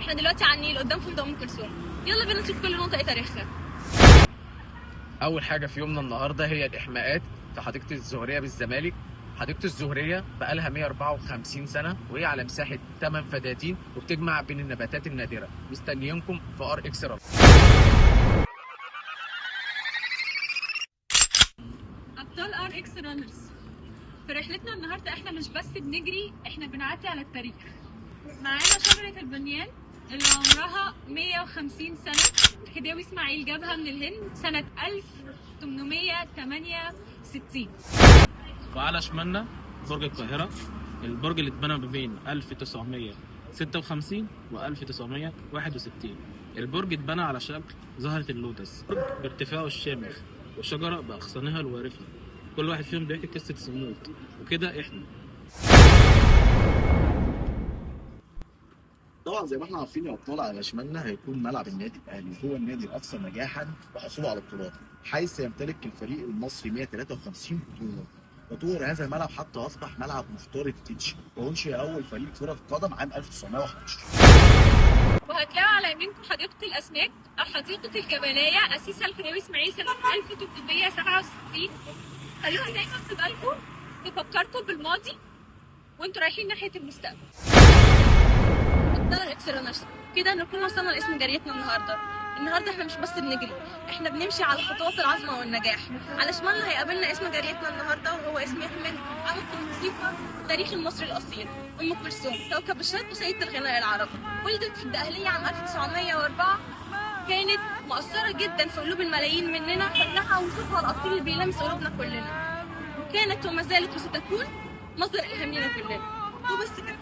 احنا دلوقتي على النيل قدام فندق ام كلثوم. يلا بينا نشوف كل منطقه تاريخها. أول حاجة في يومنا النهاردة هي الإحماءات في حديقة الزهرية بالزمالك. حديقة الزهرية بقالها 154 سنة وهي على مساحة 8 فدادين وبتجمع بين النباتات النادرة. مستنيينكم في ار اكس رام. ابطال ار اكس رانرز، في رحلتنا النهارده احنا مش بس بنجري، احنا بنعدي على التاريخ. معانا شجره البنيان اللي عمرها 150 سنه. الخديوي اسماعيل جابها من الهند سنه 1868. وعلى شمالنا برج القاهرة، البرج اللي اتبنى ما بين 1956 و 1961. البرج اتبنى على شكل زهرة اللوتس، برج بارتفاعه الشامخ وشجرة بأغصانها الوارفة. كل واحد فيهم بيحكي قصة صمود، وكده احنا. طبعا زي ما احنا عارفين يا ابطال، على شمالنا هيكون ملعب النادي الاهلي، وهو النادي الاكثر نجاحا وحصوله على بطولات، حيث يمتلك الفريق المصري 153 بطوله. وطور هذا الملعب حتى اصبح ملعب مختار التتش، وانشئ اول فريق كره قدم عام 1911. وهتلاقوا على يمينكم حديقه الاسماك او حديقه الجبليه، اسسها الخديوي اسماعيل سنه 1867. خلوها دايما في بالكم تفكركم بالماضي وانتوا رايحين ناحيه المستقبل. ابطال الاكس رانرز، كده نكون وصلنا لاسم جريتنا النهارده احنا مش بس بنجري، احنا بنمشي على خطوات العظمه والنجاح. على شمالنا هيقابلنا اسم جريتنا النهارده، وهو اسم يحمل عمق الموسيقى التاريخ المصري الاصيل، ام كلثوم، كوكب الشرق وسيده الغناء العربي. ولدت في الدقهليه عام 1904. كانت مؤثره جدا في قلوب الملايين مننا، فنها وصوتها الاصيل اللي بيلمس قلوبنا كلنا، وكانت وما زالت وستكون مصدر الهام لنا كلنا. وبس كده.